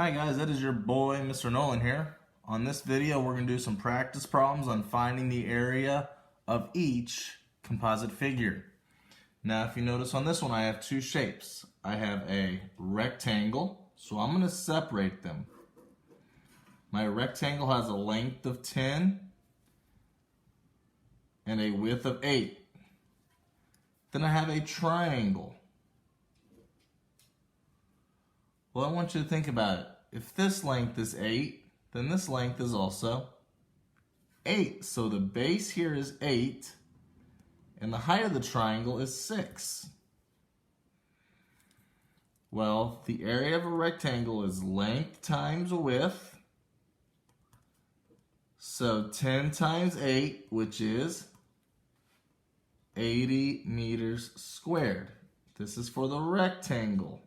Hi guys, it is your boy Mr. Nolan here. On this video we're going to do some practice problems on finding the area of each composite figure. Now if you notice on this one I have two shapes. I have a rectangle, so I'm going to separate them. My rectangle has a length of 10 and a width of 8. Then I have a triangle. Well, I want you to think about it. If this length is 8, then this length is also 8. So the base here is 8, and the height of the triangle is 6. Well, the area of a rectangle is length times width. So 10 times 8, which is 80 meters squared. This is for the rectangle.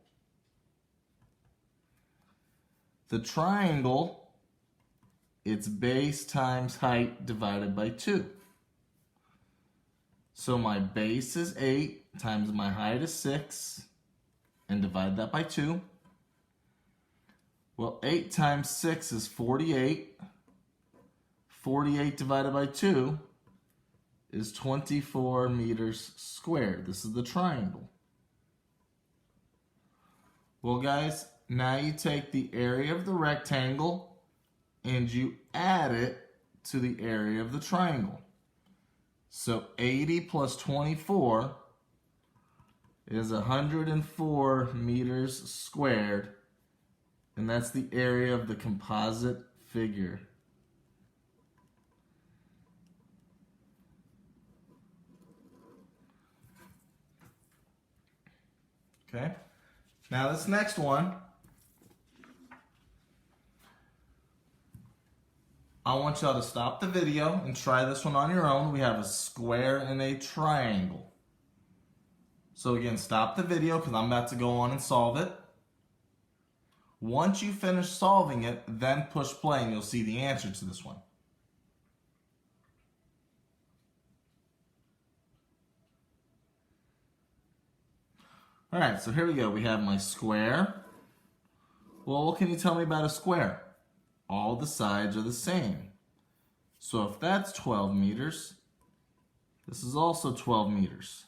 The triangle, it's base times height divided by 2. So my base is 8 times my height is 6, and divide that by 2. Well, 8 times 6 is 48. 48 divided by 2 is 24 meters squared. This is the triangle. Well, guys, now you take the area of the rectangle and you add it to the area of the triangle. So 80 plus 24 is 104 meters squared, and that's the area of the composite figure. Okay, now this next one, I want y'all to stop the video and try this one on your own. We have a square and a triangle. So again, stop the video because I'm about to go on and solve it. Once you finish solving it, then push play and you'll see the answer to this one. Alright, so here we go. We have my square. Well, what can you tell me about a square? All the sides are the same. So if that's 12 meters, this is also 12 meters.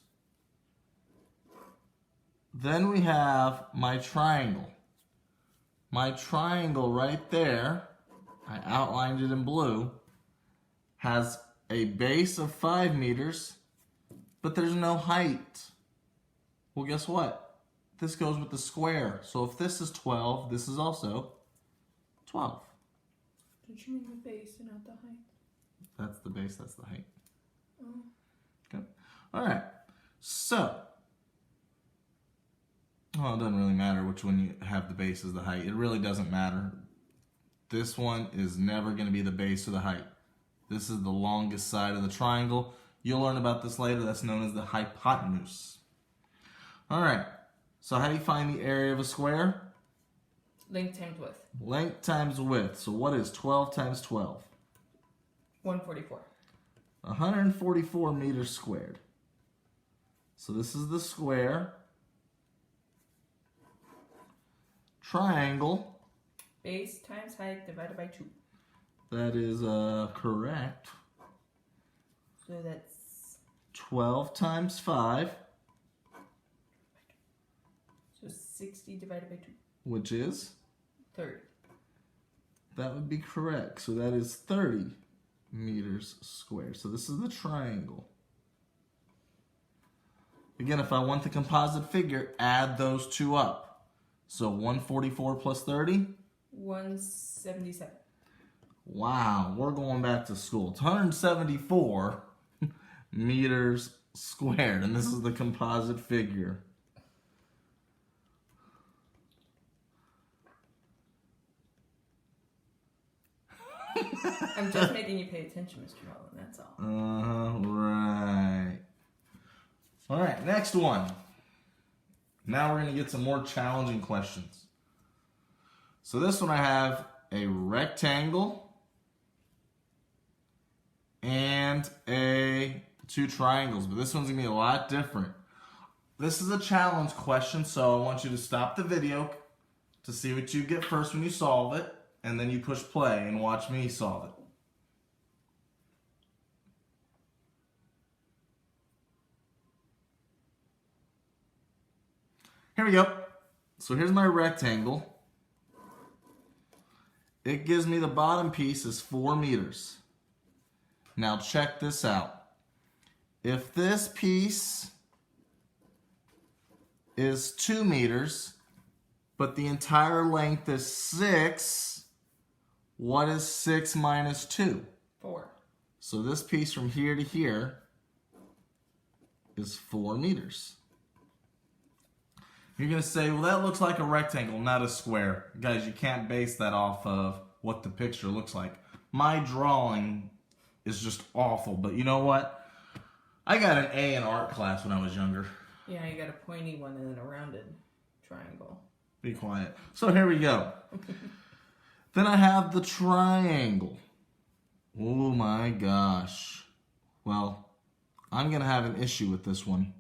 Then we have my triangle. My triangle right there, I outlined it in blue, has a base of 5 meters, but there's no height. Well, guess what? This goes with the square. So if this is 12, this is also 12. Did you mean the base and not the height? That's the base, that's the height. Oh. Okay. Alright. So, well, it doesn't really matter which one you have the base as the height. It really doesn't matter. This one is never going to be the base or the height. This is the longest side of the triangle. You'll learn about this later. That's known as the hypotenuse. Alright. So how do you find the area of a square? Length times width. Length times width. So what is 12 times 12? 144. 144 meters squared. So this is the square. Triangle. Base times height divided by 2. That is correct. So that's 12 times 5. so 60 divided by 2. Which is? 30. That would be correct. So that is 30 meters squared. So this is the triangle. Again, if I want the composite figure, add those two up. So 144 plus 30? 177. Wow, we're going back to school. It's 174 meters squared, and this is the composite figure. I'm just making you pay attention, Mr. Nolan, that's all. Right. Alright, next one. Now we're going to get some more challenging questions. So this one I have a rectangle and two triangles, but this one's going to be a lot different. This is a challenge question, so I want you to stop the video, to see what you get first when you solve it, and then you push play and watch me solve it. Here we go. So here's my rectangle. It gives me the bottom piece is 4 meters. Now check this out. If this piece is 2 meters, but the entire length is 6, what is 6 minus 2? 4. So this piece from here to here is 4 meters. You're going to say, well, that looks like a rectangle, not a square. Guys, you can't base that off of what the picture looks like. My drawing is just awful, but you know what? I got an A in art class when I was younger. Yeah, you got a pointy one and then a rounded triangle. Be quiet. So here we go. Then I have the triangle. Oh my gosh. Well, I'm going to have an issue with this one.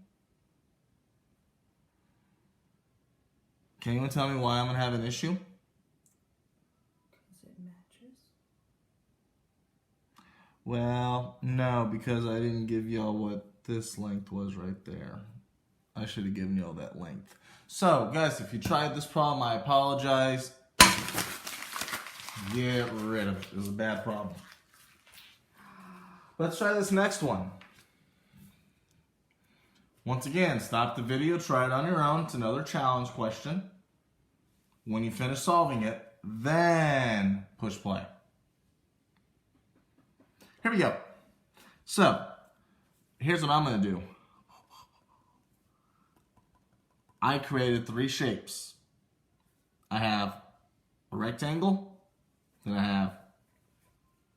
Can anyone tell me why I'm going to have an issue? Because it matches. Well, no, because I didn't give y'all what this length was right there. I should have given y'all that length. So, guys, if you tried this problem, I apologize. Get rid of it. It was a bad problem. Let's try this next one. Once again, stop the video, try it on your own. It's another challenge question. When you finish solving it, then push play. Here we go. So, here's what I'm going to do. I created 3 shapes. I have a rectangle, then I have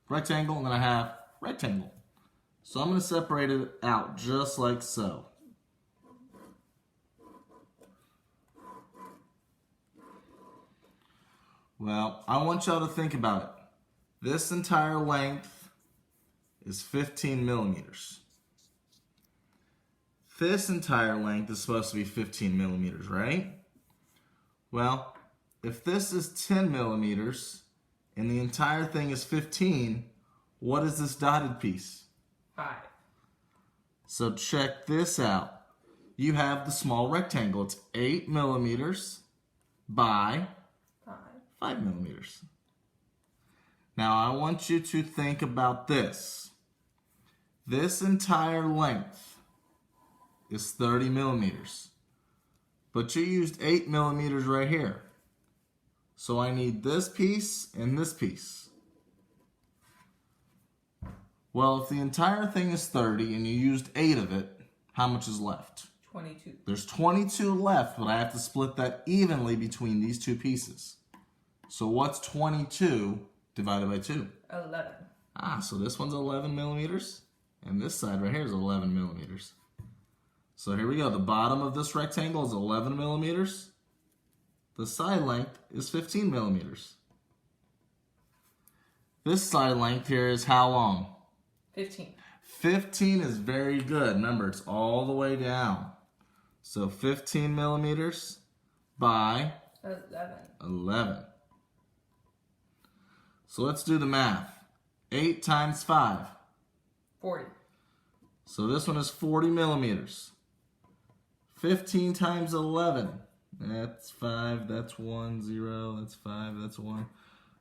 rectangle, and then I have rectangle. So I'm going to separate it out just like so. Well, I want y'all to think about it. This entire length is 15 millimeters. This entire length is supposed to be 15 millimeters, right? Well, if this is 10 millimeters and the entire thing is 15, what is this dotted piece? 5. So check this out. You have the small rectangle. It's 8 millimeters by 5 millimeters. Now I want you to think about this. This entire length is 30 millimeters. But you used 8 millimeters right here. So I need this piece and this piece. Well, if the entire thing is 30 and you used 8 of it, how much is left? 22. There's 22 left, but I have to split that evenly between these 2 pieces. So what's 22 divided by 2? 11. So this one's 11 millimeters, and this side right here is 11 millimeters. So here we go. The bottom of this rectangle is 11 millimeters. The side length is 15 millimeters. This side length here is how long? 15. 15 is very good. Remember, it's all the way down. So 15 millimeters by 11. So let's do the math. 8 times 5. 40. So this one is 40 millimeters. 15 times 11. That's 5, that's 1, 0, that's 5, that's 1.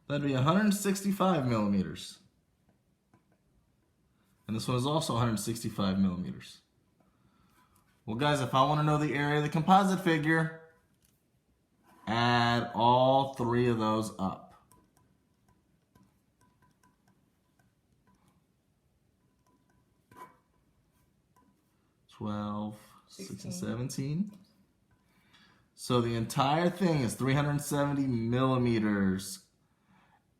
That'd be 165 millimeters. And this one is also 165 millimeters. Well, guys, if I want to know the area of the composite figure, add all 3 of those up. 12, 16, 17. So the entire thing is 370 millimeters.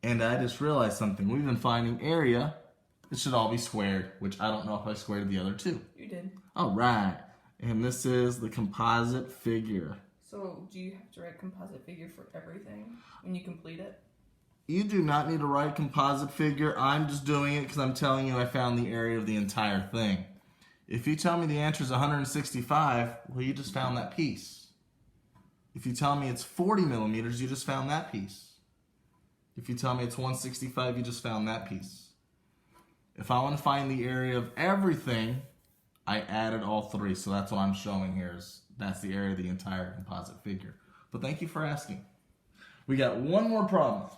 And I just realized something. We've been finding area. It should all be squared, which I don't know if I squared the other 2. You did. All right. And this is the composite figure. So do you have to write composite figure for everything when you complete it? You do not need to write composite figure. I'm just doing it because I'm telling you I found the area of the entire thing. If you tell me the answer is 165, well, you just found that piece. If you tell me it's 40 millimeters, you just found that piece. If you tell me it's 165, you just found that piece. If I want to find the area of everything, I added all three. So that's what I'm showing here. That's the area of the entire composite figure. But thank you for asking. We got one more problem.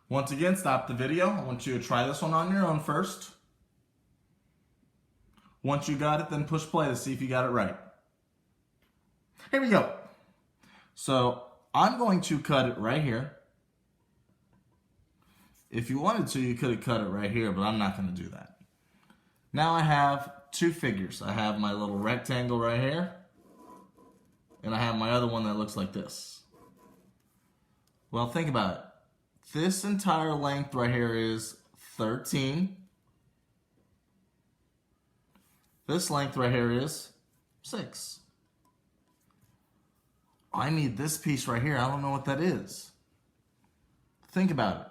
Once again, stop the video. I want you to try this one on your own first. Once you got it, then push play to see if you got it right. Here we go. So I'm going to cut it right here. If you wanted to, you could have cut it right here, but I'm not going to do that. Now I have two figures. I have my little rectangle right here, and I have my other one that looks like this. Well, think about it. This entire length right here is 13. This length right here is 6. I need this piece right here. I don't know what that is. Think about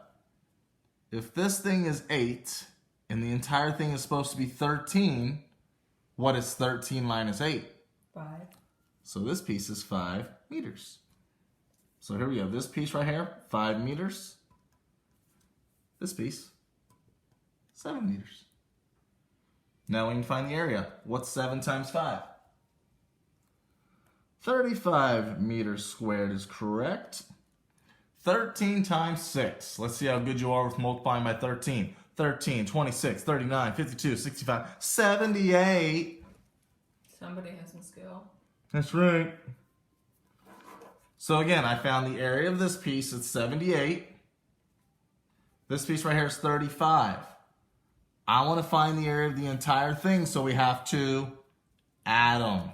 it. If this thing is 8 and the entire thing is supposed to be 13, what is 13 minus 8? 5. So this piece is 5 meters. So here we go. This piece right here, 5 meters. This piece, 7 meters. Now we can find the area. What's 7 times 5? 35 meters squared is correct. 13 times 6. Let's see how good you are with multiplying by 13. 13, 26, 39, 52, 65, 78. Somebody has some skill. That's right. So again, I found the area of this piece. It's 78. This piece right here is 35. I want to find the area of the entire thing, so we have to add them.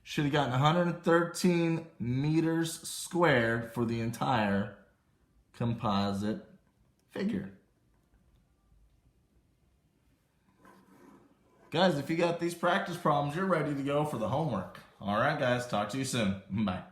Should have gotten 113 meters squared for the entire composite figure. Guys, if you got these practice problems, you're ready to go for the homework. All right, guys, talk to you soon. Bye.